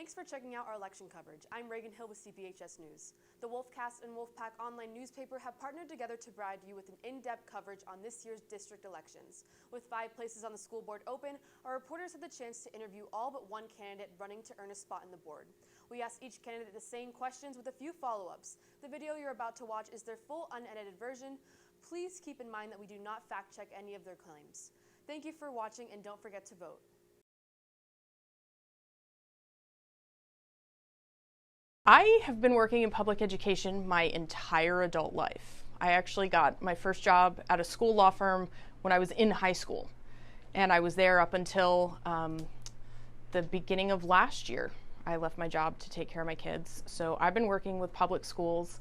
Thanks for checking out our election coverage. I'm Reagan Hill with CPHS News. The Wolfcast and Wolfpack online newspaper have partnered together to provide you with an in-depth coverage on this year's district elections. With 5 places on the school board open, our reporters had the chance to interview all but one candidate running to earn a spot in the board. We asked each candidate the same questions with a few follow-ups. The video you're about to watch is their full unedited version. Please keep in mind that we do not fact-check any of their claims. Thank you for watching, and don't forget to vote. I have been working in public education my entire adult life. I actually got my first job at a school law firm when I was in high school, and I was there up until the beginning of last year. I left my job to take care of my kids. So I've been working with public schools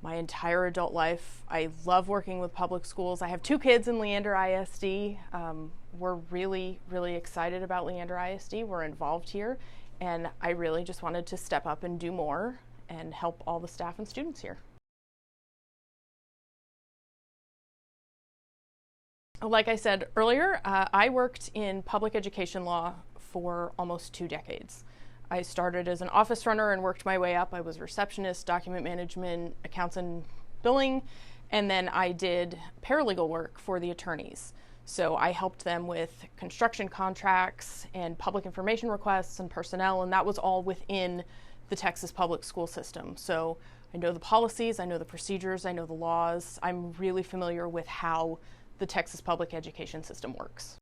my entire adult life. I love working with public schools. I have 2 kids in Leander ISD. We're really, really excited about Leander ISD. We're involved here. And I really just wanted to step up and do more and help all the staff and students here. Like I said earlier, I worked in public education law for almost 2 decades. I started as an office runner and worked my way up. I was receptionist, document management, accounts and billing, and then I did paralegal work for the attorneys. So I helped them with construction contracts and public information requests and personnel, and that was all within the Texas public school system. So I know the policies, I know the procedures, I know the laws. I'm really familiar with how the Texas public education system works.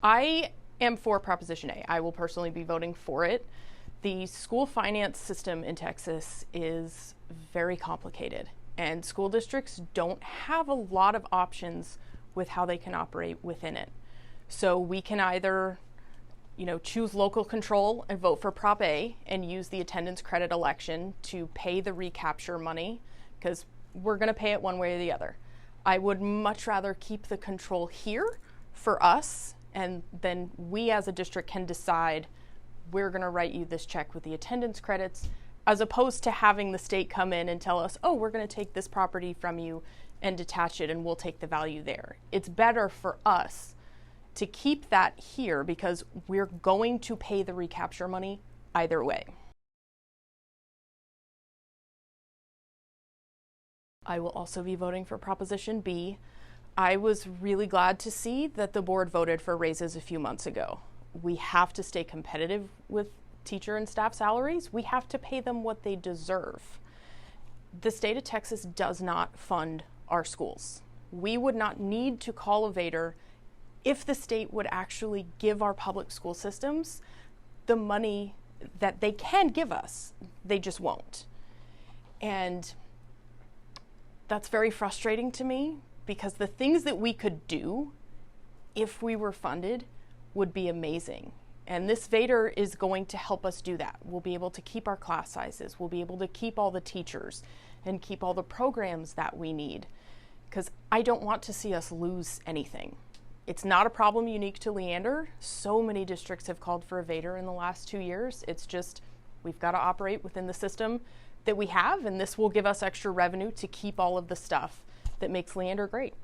I am for Proposition A. I will personally be voting for it. The school finance system in Texas is very complicated, and school districts don't have a lot of options with how they can operate within it. So we can either, choose local control and vote for Prop A and use the attendance credit election to pay the recapture money, because we're going to pay it one way or the other. I would much rather keep the control here for us, and then we as a district can decide we're going to write you this check with the attendance credits, as opposed to having the state come in and tell us, oh, we're going to take this property from you and detach it and we'll take the value there. It's better for us to keep that here because we're going to pay the recapture money either way. I will also be voting for Proposition B. I was really glad to see that the board voted for raises a few months ago. We have to stay competitive with teacher and staff salaries. We have to pay them what they deserve. The state of Texas does not fund our schools. We would not need to call a Vader if the state would actually give our public school systems the money that they can give us. They just won't. And that's very frustrating to me, because the things that we could do if we were funded would be amazing. And this Vader is going to help us do that. We'll be able to keep our class sizes. We'll be able to keep all the teachers and keep all the programs that we need, because I don't want to see us lose anything. It's not a problem unique to Leander. So many districts have called for a Vader in the last 2 years. It's just, we've got to operate within the system that we have, and this will give us extra revenue to keep all of the stuff that makes Leander great.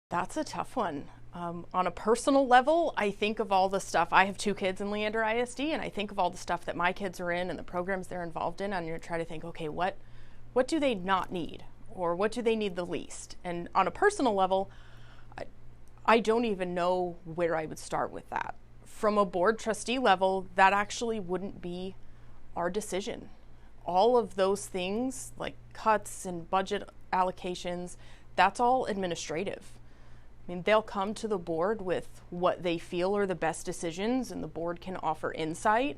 That's a tough one. On a personal level, I think of all the stuff. I have 2 kids in Leander ISD, and I think of all the stuff that my kids are in and the programs they're involved in. I'm going to try to think, okay, what do they not need? Or what do they need the least? And on a personal level, I don't even know where I would start with that. From a board trustee level, that actually wouldn't be our decision. All of those things, like cuts and budget allocations, that's all administrative. I mean, they'll come to the board with what they feel are the best decisions, and the board can offer insight,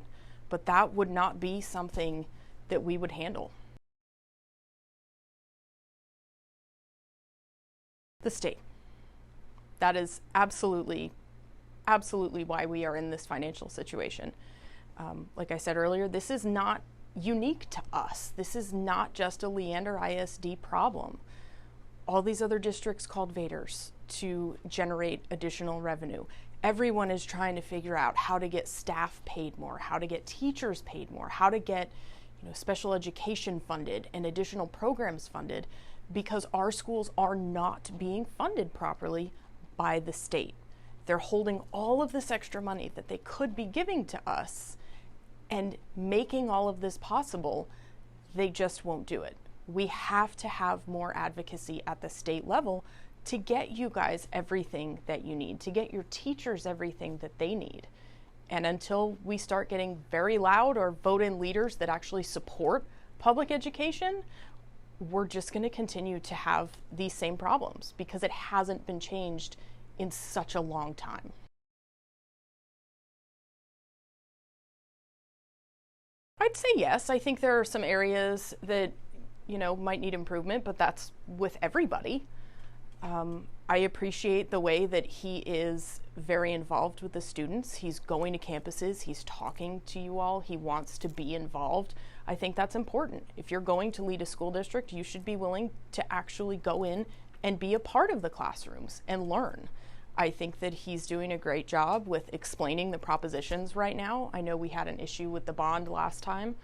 but that would not be something that we would handle. The state. That is absolutely why we are in this financial situation. Like I said earlier, this is not unique to us. This is not just a Leander ISD problem. All these other districts called Vaders to generate additional revenue. Everyone is trying to figure out how to get staff paid more, how to get teachers paid more, how to get special education funded and additional programs funded, because our schools are not being funded properly by the state. They're holding all of this extra money that they could be giving to us and making all of this possible. They just won't do it. We have to have more advocacy at the state level to get you guys everything that you need, to get your teachers everything that they need. And until we start getting very loud or vote in leaders that actually support public education, we're just going to continue to have these same problems because it hasn't been changed in such a long time. I'd say yes. I think there are some areas that, might need improvement, but that's with everybody. I appreciate the way that he is very involved with the students. He's going to campuses, he's talking to you all, he wants to be involved. I think that's important. If you're going to lead a school district, you should be willing to actually go in and be a part of the classrooms and learn. I think that he's doing a great job with explaining the propositions right now. I know we had an issue with the bond last time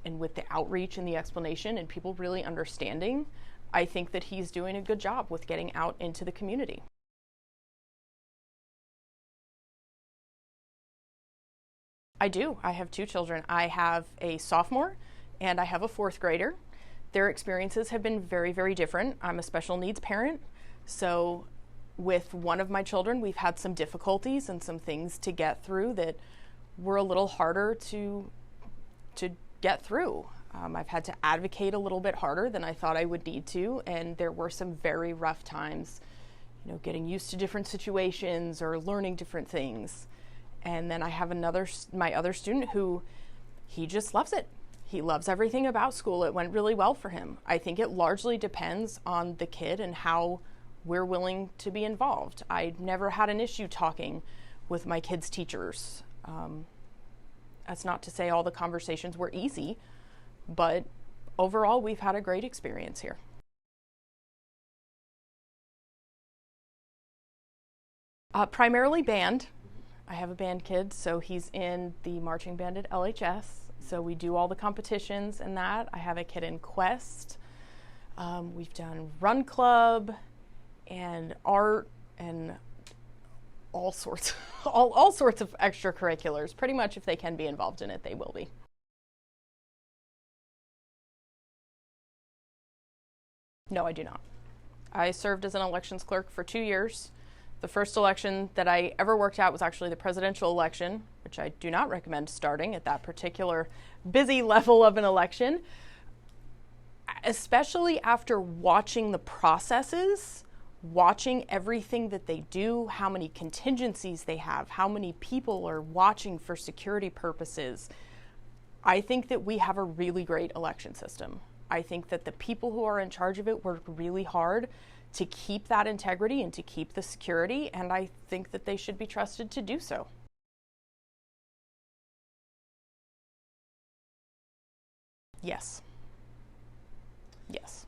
and with the outreach and the explanation and people really understanding. I think that he's doing a good job with getting out into the community. I do. I have two children. I have a sophomore and I have a fourth grader. Their experiences have been very, very different. I'm a special needs parent, so with one of my children, we've had some difficulties and some things to get through that were a little harder to get through. I've had to advocate a little bit harder than I thought I would need to, and there were some very rough times, getting used to different situations or learning different things. And then I have my other student who, he just loves it. He loves everything about school. It went really well for him. I think it largely depends on the kid and how we're willing to be involved. I never had an issue talking with my kids' teachers. That's not to say all the conversations were easy, but overall, we've had a great experience here. Primarily band. I have a band kid, so he's in the marching band at LHS. So we do all the competitions and that. I have a kid in Quest. We've done Run Club and art and all sorts of extracurriculars. Pretty much if they can be involved in it, they will be. No, I do not. I served as an elections clerk for 2 years. The first election that I ever worked at was actually the presidential election, which I do not recommend starting at that particular busy level of an election, especially after watching the processes, watching everything that they do, how many contingencies they have, how many people are watching for security purposes. I think that we have a really great election system. I think that the people who are in charge of it work really hard to keep that integrity and to keep the security, and I think that they should be trusted to do so. Yes. Yes.